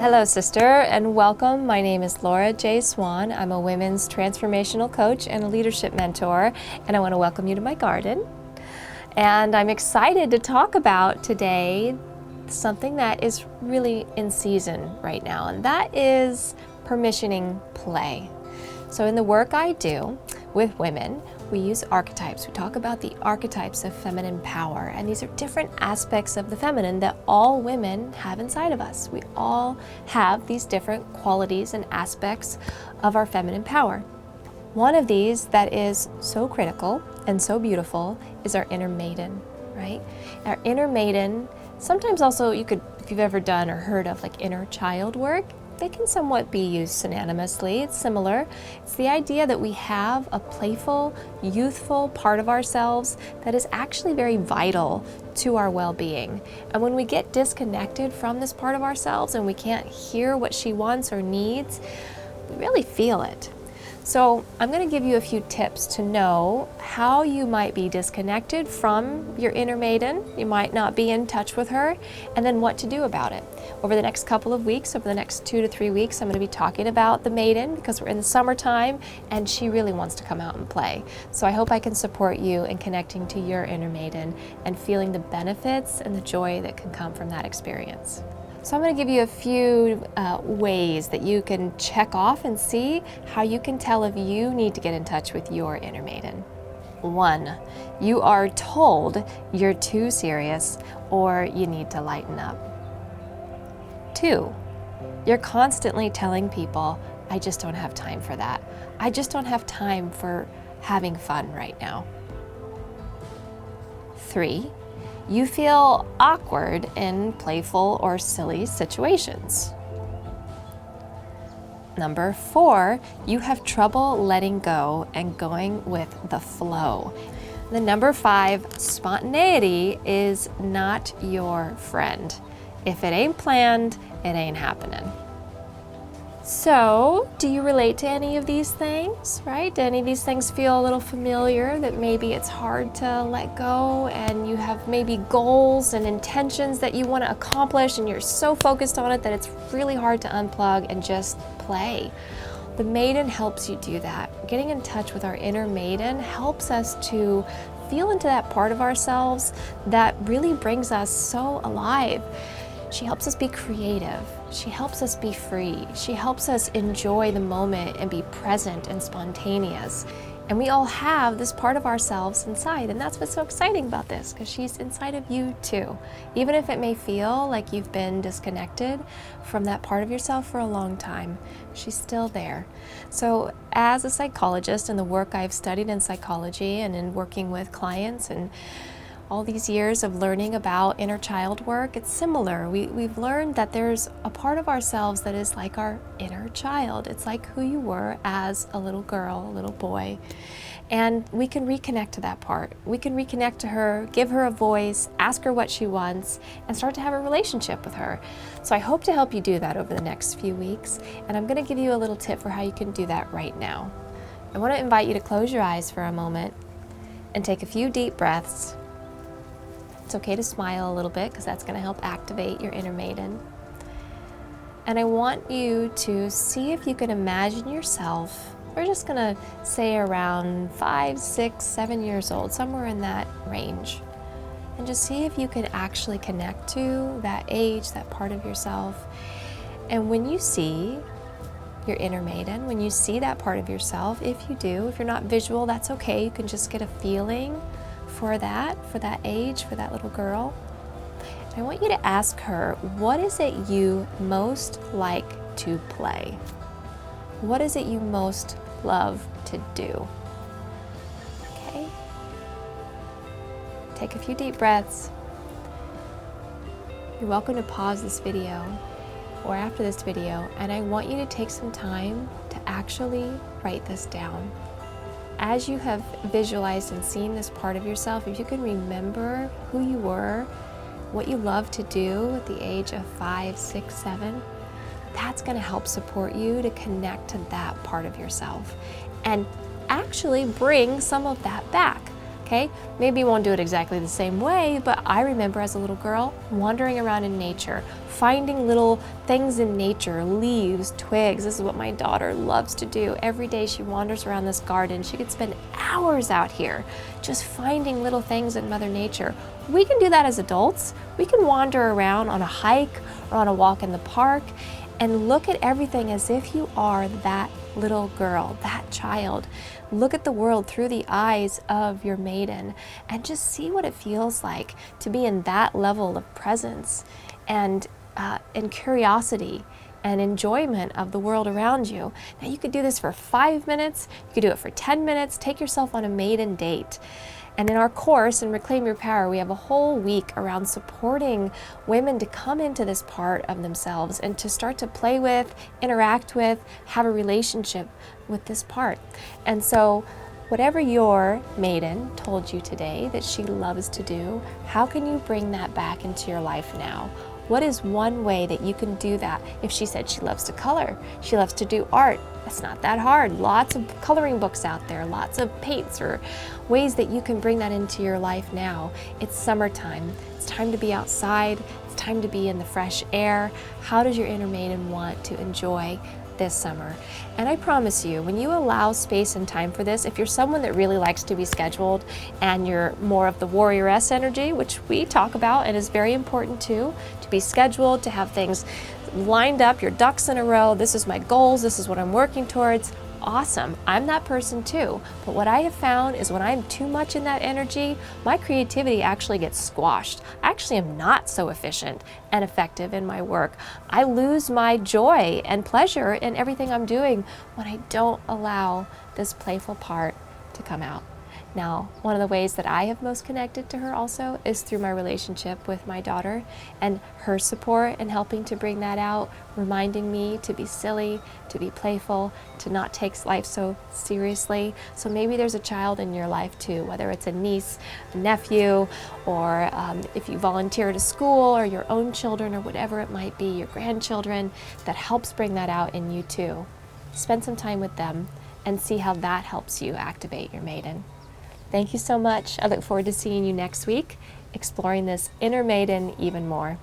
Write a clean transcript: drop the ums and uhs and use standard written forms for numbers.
Hello, sister, and welcome. My name is Laura J. Swan. I'm a women's transformational coach and a leadership mentor, and I want to welcome you to my garden. And I'm excited to talk about today something that is really in season right now, and that is permissioning play. So in the work I do with women, we use archetypes. We talk about the archetypes of feminine power, and these are different aspects of the feminine that all women have inside of us. We all have these different qualities and aspects of our feminine power. One of these that is so critical and so beautiful is our inner maiden, right? Our inner maiden, sometimes also if you've ever done or heard of like inner child work, they can somewhat be used synonymously. It's similar. It's the idea that we have a playful, youthful part of ourselves that is actually very vital to our well-being. And when we get disconnected from this part of ourselves and we can't hear what she wants or needs, we really feel it. So I'm going to give you a few tips to know how you might be disconnected from your inner maiden. You might not be in touch with her, and then what to do about it. Over the next couple of weeks, over the next 2 to 3 weeks, I'm going to be talking about the maiden because we're in the summertime and she really wants to come out and play. So I hope I can support you in connecting to your inner maiden and feeling the benefits and the joy that can come from that experience. So I'm going to give you a few ways that you can check off and see how you can tell if you need to get in touch with your inner maiden. 1, you are told you're too serious or you need to lighten up. 2, you're constantly telling people, I just don't have time for that. I just don't have time for having fun right now. 3, you feel awkward in playful or silly situations. 4, you have trouble letting go and going with the flow. The 5, spontaneity is not your friend. If it ain't planned, it ain't happening. So, do you relate to any of these things, right? Do any of these things feel a little familiar, that maybe it's hard to let go and you have maybe goals and intentions that you want to accomplish and you're so focused on it that it's really hard to unplug and just play? The maiden helps you do that. Getting in touch with our inner maiden helps us to feel into that part of ourselves that really brings us so alive. She helps us be creative. She helps us be free. She helps us enjoy the moment and be present and spontaneous. And we all have this part of ourselves inside, and that's what's so exciting about this, because she's inside of you too. Even if it may feel like you've been disconnected from that part of yourself for a long time, she's still there. So as a psychologist and the work I've studied in psychology and in working with clients and all these years of learning about inner child work, it's similar. We've learned that there's a part of ourselves that is like our inner child. It's like who you were as a little girl, a little boy. And we can reconnect to that part. We can reconnect to her, give her a voice, ask her what she wants, and start to have a relationship with her. So I hope to help you do that over the next few weeks. And I'm going to give you a little tip for how you can do that right now. I want to invite you to close your eyes for a moment and take a few deep breaths. It's okay to smile a little bit because that's going to help activate your inner maiden. And I want you to see if you can imagine yourself, we're just going to say around 5, 6, 7 years old, somewhere in that range. And just see if you can actually connect to that age, that part of yourself. And when you see your inner maiden, when you see that part of yourself, if you do, if you're not visual, that's okay. You can just get a feeling for that age, for that little girl. And I want you to ask her, what is it you most like to play? What is it you most love to do? Okay? Take a few deep breaths. You're welcome to pause this video or after this video, and I want you to take some time to actually write this down. As you have visualized and seen this part of yourself, if you can remember who you were, what you loved to do at the age of 5, 6, 7, that's going to help support you to connect to that part of yourself and actually bring some of that back. Okay, maybe you won't do it exactly the same way, but I remember as a little girl wandering around in nature, finding little things in nature, leaves, twigs. This is what my daughter loves to do. Every day she wanders around this garden. She could spend hours out here just finding little things in Mother Nature. We can do that as adults. We can wander around on a hike or on a walk in the park and look at everything as if you are that little girl, that child. Look at the world through the eyes of your maiden and just see what it feels like to be in that level of presence and curiosity and enjoyment of the world around you. Now you could do this for 5 minutes, you could do it for 10 minutes, take yourself on a maiden date. And in our course in Reclaim Your Power, we have a whole week around supporting women to come into this part of themselves and to start to play with, interact with, have a relationship with this part. And so whatever your maiden told you today that she loves to do, how can you bring that back into your life now? What is one way that you can do that? If she said she loves to color, she loves to do art, that's not that hard. Lots of coloring books out there, lots of paints or ways that you can bring that into your life now. It's summertime. It's time to be outside. It's time to be in the fresh air. How does your inner maiden want to enjoy this summer? And I promise you, when you allow space and time for this, if you're someone that really likes to be scheduled and you're more of the warrioress energy, which we talk about and is very important too, to be scheduled, to have things lined up, your ducks in a row, this is my goals, this is what I'm working towards, awesome. I'm that person too. But what I have found is when I'm too much in that energy, my creativity actually gets squashed. I actually am not so efficient and effective in my work. I lose my joy and pleasure in everything I'm doing when I don't allow this playful part to come out. Now, one of the ways that I have most connected to her also is through my relationship with my daughter and her support and helping to bring that out, reminding me to be silly, to be playful, to not take life so seriously. So maybe there's a child in your life too, whether it's a niece, a nephew, or if you volunteer at a school or your own children or whatever it might be, your grandchildren, that helps bring that out in you too. Spend some time with them and see how that helps you activate your maiden. Thank you so much. I look forward to seeing you next week, exploring this inner maiden even more.